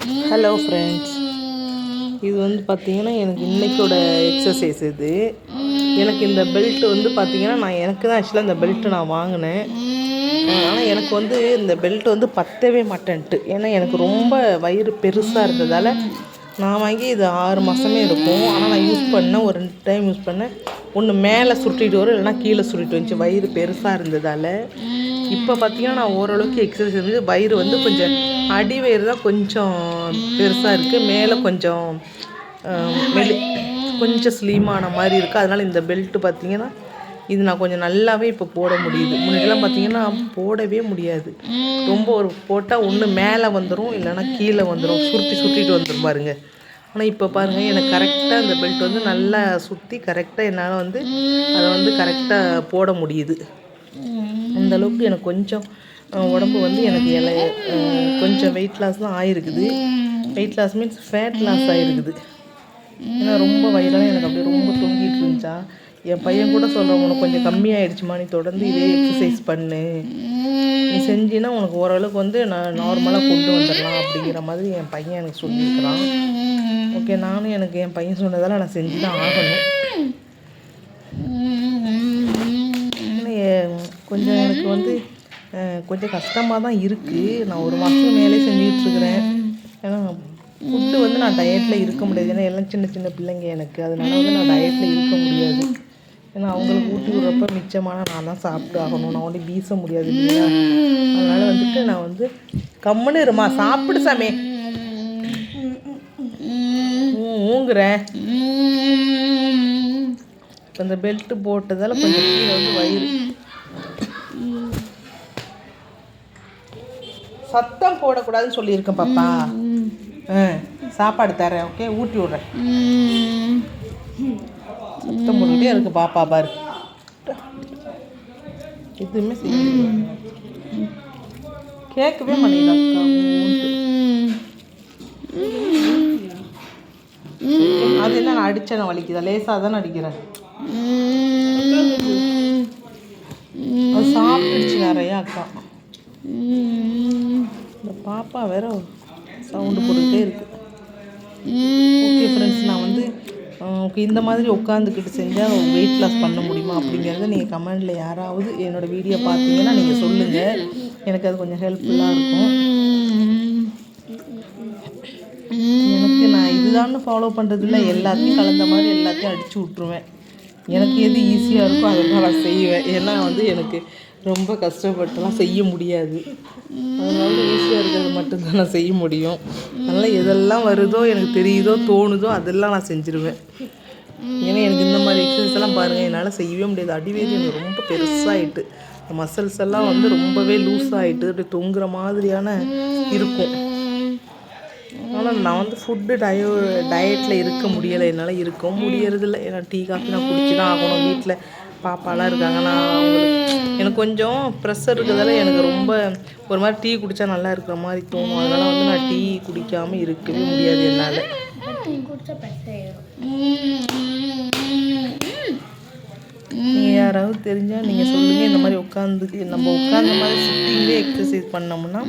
Hello friends, இது வந்து பார்த்திங்கன்னா எனக்கு இன்றைக்கோட எக்ஸசைஸ். இது எனக்கு இந்த பெல்ட் வந்து பார்த்திங்கன்னா எனக்கு தான் ஆக்சுவலாக இந்த பெல்ட்டு நான் வாங்கினேன். ஆனால் எனக்கு வந்து இந்த பெல்ட் வந்து பத்தவே மாட்டேன்ட்டு. ஏன்னா எனக்கு ரொம்ப வயிறு பெருசாக இருந்ததால் நான் வாங்கி இது 6 மாதமே இருக்கும். ஆனால் நான் யூஸ் பண்ணேன், ஒரு 2 டைம் யூஸ் பண்ணேன். ஒன்று மேலே சுருட்டிட்டு வரும், இல்லைனா கீழே சுருட்டிட்டு வந்துச்சு, வயிறு பெருசாக இருந்ததால். இப்போ பார்த்திங்கன்னா நான் ஓரளவுக்கு எக்ஸசைஸ் வந்து வயிறு வந்து கொஞ்சம் அடி வயிறு தான் கொஞ்சம் பெருசாக இருக்குது, மேலே கொஞ்சம் கொஞ்சம் ஸ்லிமான மாதிரி இருக்குது. அதனால் இந்த பெல்ட்டு பார்த்திங்கன்னா இது நான் கொஞ்சம் நல்லாவே இப்போ போட முடியுது. முன்னாடிலாம் பார்த்திங்கன்னா போடவே முடியாது. ரொம்ப ஒரு போட்டால் ஒன்று மேலே வந்துடும், இல்லைனா கீழே வந்துடும், சுருட்டிட்டு வந்துடும் பாருங்கள். ஆனால் இப்போ பாருங்கள், எனக்கு கரெக்டாக அந்த பெல்ட் வந்து நல்லா சுற்றி கரெக்டாக என்னால் வந்து அதை வந்து கரெக்டாக போட முடியுது. அந்தளவுக்கு எனக்கு கொஞ்சம் உடம்பு வந்து எனக்கு கொஞ்சம் வெயிட் லாஸ் தான் ஆகிருக்குது. Weight loss means fat loss ஆகிருக்குது. ஏன்னா ரொம்ப வயிறாக எனக்கு அப்படியே ரொம்ப தொங்கிட்டு இருந்துச்சா. என் பையன் கூட சொல்கிறேன், உனக்கு கொஞ்சம் கம்மியாகிடுச்சுமா, நீ தொடர்ந்து இதே எக்ஸசைஸ் பண்ணு, நீ செஞ்சின்னா உனக்கு ஓரளவுக்கு வந்து நான் நார்மலாக கொண்டு வந்துடலாம் அப்படிங்கிற மாதிரி என் பையன் எனக்கு சொல்லியிருக்கிறான். ஓகே, நானும் எனக்கு என் பையன் சொன்னதால் நான் செஞ்சு தான் ஆகணும். கொஞ்சம் எனக்கு வந்து கொஞ்சம் கஷ்டமாக தான் இருக்குது. நான் ஒரு மாதத்துக்கு மேலே செஞ்சுக்கிட்டுருக்கிறேன். ஏன்னா ஃபுட்டு வந்து நான் டயட்டில் இருக்க முடியாது. ஏன்னா எல்லாம் சின்ன சின்ன பிள்ளைங்க எனக்கு, அதனால வந்து நான் டயட்டில் இருக்க முடியாது. ஏன்னா அவங்களுக்கு ஊட்டி விட்றப்ப மிச்சமான நான் தான் சாப்பிட்டு ஆகணும். நான் ஒன்றும் வீச முடியாது இல்லையா. அதனால் வந்துட்டு நான் வந்து கம்முன்னு இருமா, சாப்பிடு சாமி, ஊங்குறேன். இப்போ இந்த பெல்ட்டு போட்டதால் கொஞ்சம் கீழே வந்து வயிறு சத்தம் போடக்கூடாதுன்னு சொல்லியிருக்கேன் பாப்பா. சாப்பாடு தரேன், ஓகே, ஊட்டி விட்றேன். சத்தம் போட்டுக்கிட்டே இருக்கு பாப்பா பாரு. எதுவுமே செய்ய கேட்கவே மாட்டேங்குது. அது என்ன, நான் அடித்தேன் வலிக்குதா? லேசாக தானே அடிக்கிறேன். அது சாப்பிட்டுடுச்சு நிறையா அக்கா. இந்த பாப்பா வேற சவுண்டு போட்டுக்கிட்டே இருக்குது. ஓகே ஃப்ரெண்ட்ஸ், நான் வந்து ஓகே இந்த மாதிரி உட்காந்துக்கிட்டு செஞ்சால் வெயிட் லாஸ் பண்ண முடியுமா அப்படிங்கிறத நீங்கள் கமெண்டில் யாராவது என்னோடய வீடியோ பார்த்தீங்கன்னா நீங்கள் சொல்லுங்கள். எனக்கு அது கொஞ்சம் ஹெல்ப்ஃபுல்லாக இருக்கும். எனக்கு நான் இதுதான் ஃபாலோ பண்ணுறதில்ல, எல்லாத்தையும் கலந்த மாதிரி எல்லாத்தையும் அடித்து விட்ருவேன். எனக்கு எது ஈஸியாக இருக்கோ அதை தான் நான் செய்வேன். ஏன்னா வந்து எனக்கு ரொம்ப கஷ்டப்பட்டுலாம் செய்ய முடியாது. அதனால ஈஸியாக இருக்கிறது மட்டும்தான் நான் செய்ய முடியும். அதனால் எதெல்லாம் வருதோ, எனக்கு தெரியுதோ, தோணுதோ அதெல்லாம் நான் செஞ்சுருவேன். ஏன்னா எனக்கு இந்த மாதிரி எக்ஸசைஸ் எல்லாம் பாருங்கள், என்னால் செய்யவே முடியாது. அடிவேறு எனக்கு ரொம்ப பெருசாகிட்டு, இந்த மசில்ஸ் எல்லாம் வந்து ரொம்பவே லூஸ் ஆகிட்டு அப்படி தொங்குற மாதிரியான இருக்கும். ஆனால் நான் வந்து ஃபுட்டு டயட்டில் இருக்க முடியலை, என்னால் இருக்கவும் முடியறதில்ல. ஏன்னா டீ காஃபி நான் குடிச்சு தான் ஆகணும். வீட்டில் பாப்பாலாம் இருக்காங்க. நான் எனக்கு கொஞ்சம் ப்ரெஷர் இருக்கிறதால எனக்கு ரொம்ப ஒரு மாதிரி டீ குடித்தா நல்லா இருக்கிற மாதிரி தோணும். அதனால் வந்து நான் டீ குடிக்காமல் இருக்கவே முடியாது என்னால். நீங்கள் யாராவது தெரிஞ்சால் நீங்கள் சொல்லுங்கள். இந்த மாதிரி நம்ம உட்காந்த மாதிரி சிட்டிங்லேயே எக்ஸசைஸ் பண்ணோம்னா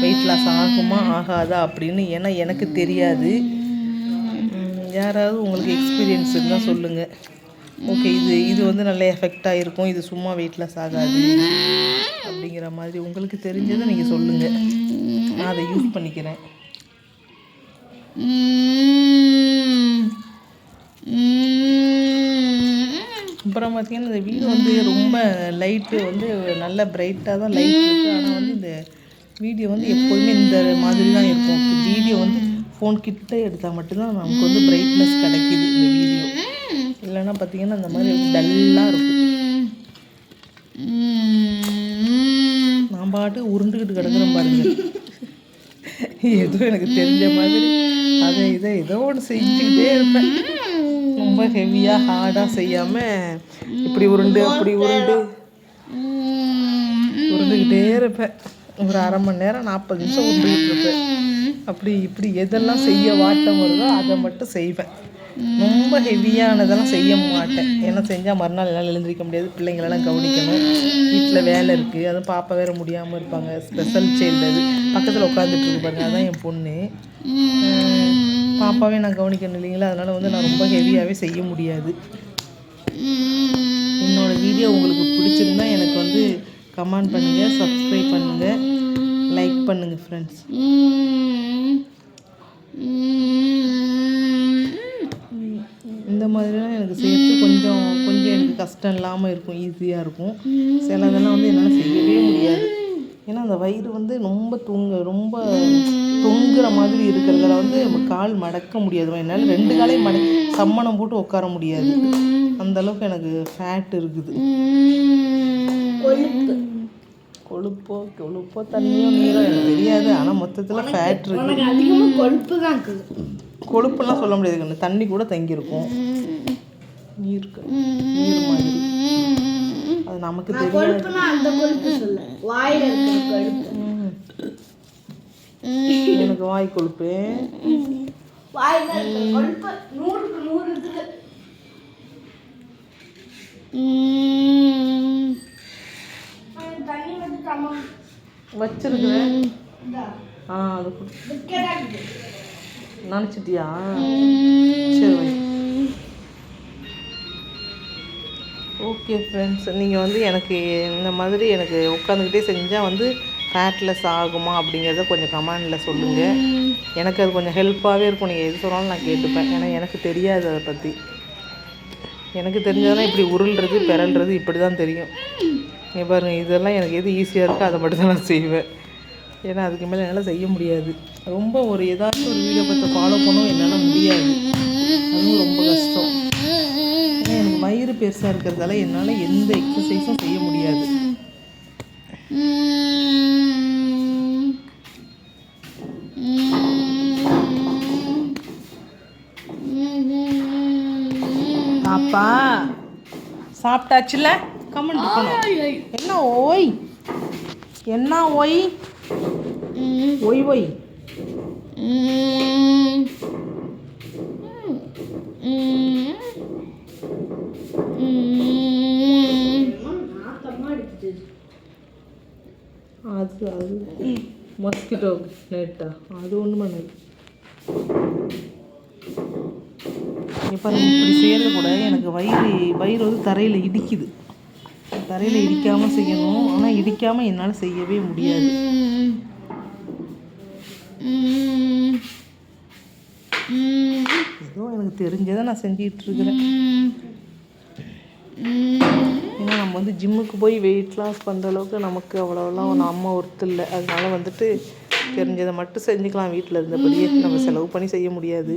வெயிட் லாஸ் ஆகுமா ஆகாதா அப்படின்னு. ஏன்னா எனக்கு தெரியாது. யாராவது உங்களுக்கு எக்ஸ்பீரியன்ஸ் இருந்தால் சொல்லுங்கள். ஓகே, இது வந்து நல்ல எஃபெக்டாக இருக்கும், இது சும்மா வெயிட் லாஸ் ஆகாது அப்படிங்கிற மாதிரி உங்களுக்கு தெரிஞ்சதை நீங்கள் சொல்லுங்கள். நான் அதை யூஸ் பண்ணிக்கிறேன். அப்புறம் பார்த்திங்கன்னா இந்த வீடு வந்து ரொம்ப லைட்டு வந்து நல்ல பிரைட்டாக தான் லைட் இருக்குது. ஆனால் வந்து இந்த வீடியோ வந்து எப்போதுமே இந்த மாதிரி தான் இருக்கும். வீடியோ வந்து ஃபோன் கிட்ட எடுத்தால் மட்டும்தான் நமக்கு வந்து பிரைட்னஸ் கிடைக்கிது இந்த வீடியோ. இல்லைன்னா பார்த்திங்கன்னா இந்த மாதிரி டல்லாக இருக்கும். நான் பாட்டு உருண்டுக்கிட்டு கிடக்குறேன் பாருங்கள். ஏதோ எனக்கு தெரிஞ்ச மாதிரி அதை ஏதோ ஒன்று செஞ்சுக்கிட்டே இருப்பேன். ரொம்ப ஹெவியாக ஹார்டாக செய்யாமல் இப்படி உருண்டு அப்படி உருண்டுக்கிட்டே இருப்பேன். ஒரு அரை மணி நேரம் 40 நிமிஷம் உருண்டுக்கிட்டு இருப்பேன். அப்படி இப்படி எதெல்லாம் செய்ய வாட்டம் வருதோ அதை மட்டும் செய்வேன். ரொம்ப ரொம்ப ஹெவியானதெல்லாம் செய்ய மாட்டேன். ஏன்னா செஞ்சால் மறுநாள் என்னால் எழுந்திரிக்க முடியாது, பிள்ளைங்களெல்லாம் கவனிக்கணும், வீட்டில் வேலை இருக்குது, அதுவும் பாப்பா வேறு முடியாமல் இருப்பாங்க. ஸ்பெஷல் சைல்டு அது பக்கத்தில் உட்காந்துட்டு இருக்கு பாருங்க, அதான் என் பொண்ணு. பாப்பாவே நான் கவனிக்கணும் இல்லைங்களா, அதனால் வந்து நான் ரொம்ப ஹெவியாகவே செய்ய முடியாது. என்னோடய வீடியோ உங்களுக்கு பிடிச்சிருந்தா எனக்கு வந்து கமெண்ட் பண்ணுங்கள், சப்ஸ்கிரைப் பண்ணுங்கள், லைக் பண்ணுங்கள் ஃப்ரெண்ட்ஸ். இந்த மாதிரிலாம் எனக்கு செய்யறது கொஞ்சம் எனக்கு கஷ்டம் இல்லாமல் இருக்கும், ஈஸியாக இருக்கும். சிலதெல்லாம் வந்து என்னால் செய்யவே முடியாது. ஏன்னா அந்த வயிறு வந்து ரொம்ப தொங்குற மாதிரி இருக்கிறதால வந்து கால் மடக்க முடியாது. என்னால் 2 காலையும் சம்மணம் போட்டு உட்கார முடியாது, அந்தளவுக்கு எனக்கு ஃபேட் இருக்குது. கொழுப்போ தண்ணியோ நீரோ எனக்கு தெரியாது, ஆனால் மொத்தத்தில் ஃபேட் இருக்குது. அதிகமாக கொழுப்பு தான் இருக்குது. கொழுப்புலாம் சொல்ல முடியாது கண்ணு, தண்ணி கூட தங்கியிருக்கும், நீர் மாதிரி. அது நமக்கு தெரியாது. எனக்கு வாய் கொழுப்பு வச்சிருக்கிறேன். அது நினச்சிட்டியா? சரி வை. ஓகே ஃப்ரெண்ட்ஸ், நீங்கள் வந்து எனக்கு இந்த மாதிரி எனக்கு உட்காந்துக்கிட்டே செஞ்சால் வந்து ஃபேட்லெஸ் ஆகுமா அப்படிங்கிறத கொஞ்சம் கமெண்டில் சொல்லுங்கள். எனக்கு அது கொஞ்சம் ஹெல்ப்பாகவே இருக்கும். நீங்கள் எது சொன்னாலும் நான் கேட்டுப்பேன், ஏன்னா எனக்கு தெரியாது அதை பற்றி. எனக்கு தெரிஞ்சதெல்லாம் இப்படி உருள்றது பிறல்றது இப்படி தான் தெரியும். இங்கே பாருங்கள், இதெல்லாம் எனக்கு எது ஈஸியாக இருக்கோ அதை மட்டும் தான் நான் செய்வேன். ஏன்னா அதுக்கு மேலே என்னால் செய்ய முடியாது. ரொம்ப ஏதாச்சும் ஒரு வீடியோ பார்த்து ஃபாலோ பண்ணவும் என்னால் முடியாது, அதுவும் ரொம்ப கஷ்டம். ஏன்னா எனக்கு வயிறு பெருசாக இருக்கிறதால என்னால் எந்த எக்ஸசைஸும் செய்ய முடியாது. பாப்பா சாப்பிட்டாச்சுல, கமெண்ட் இருக்கணும். என்ன ஓய், என்ன ஓய் ஒய் ஒய். அது மஸ்கிட்டோ நெட்டா, அது ஒன்றும் பண்ணது. இப்போ இப்படி செய்யறது கூட எனக்கு வயிறு வந்து தரையில் இடிக்குது. தரையில் இடிக்காமல் செய்யணும், ஆனால் இடிக்காமல் என்னால் செய்யவே முடியாது. ஏதோ எனக்கு தெரிஞ்சதை நான் செஞ்சிகிட்ருக்கிறேன். ஏன்னா நம்ம வந்து ஜிம்முக்கு போய் வெயிட் லாஸ் பண்ணுற அளவுக்கு நமக்கு அவ்வளோலாம் நம்ம ஒர்த்து இல்லை. அதனால வந்துட்டு தெரிஞ்சதை மட்டும் செஞ்சுக்கலாம். வீட்டில் இருந்தபடியே நம்ம செலவு பண்ணி செய்ய முடியாது.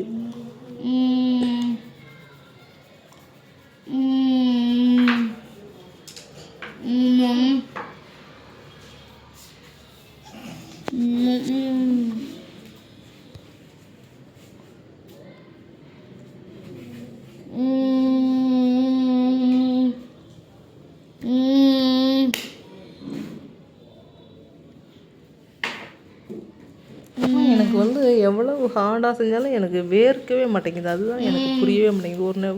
எனக்கு வந்து எவ்வளவு ஹார்டாக செஞ்சாலும் எனக்கு வேர்க்கவே மாட்டேங்குது. அதுதான் எனக்கு புரியவே மாட்டேங்குது.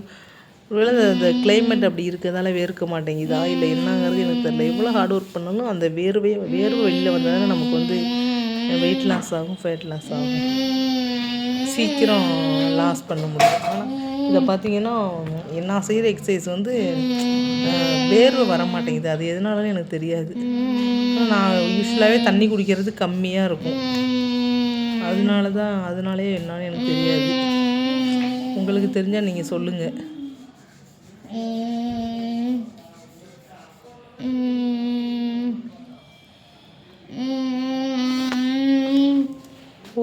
ஒருவேளை இந்த கிளைமேட் அப்படி இருக்கிறதால வேர்க்க மாட்டேங்குதா இல்லை என்னங்கிறது எனக்கு தெரியல. எவ்வளோ ஹார்ட் ஒர்க் பண்ணாலும் அந்த வேர்வை வெளியில் வந்ததால நமக்கு வந்து வெயிட் லாஸ் ஆகும், ஃபேட் லாஸ் ஆகும், சீக்கிரம் லாஸ் பண்ண முடியும். ஆனால் இதை பார்த்தீங்கன்னா நான் செய்கிற எக்ஸசைஸ் வந்து வேர்வை வர மாட்டேங்குது. அது எதனாலும் எனக்கு தெரியாது. நான் யூஸ்வலாகவே தண்ணி குடிக்கிறது கம்மியாக இருக்கும், அதனாலே என்னன்னு எனக்கு தெரியாது. உங்களுக்கு தெரிஞ்சால் நீங்கள் சொல்லுங்கள்.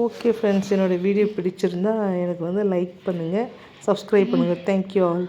ஓகே ஃப்ரெண்ட்ஸ், என்னோடய வீடியோ பிடிச்சிருந்தா எனக்கு வந்து லைக் பண்ணுங்கள், சப்ஸ்கிரைப் பண்ணுங்கள். Thank you all.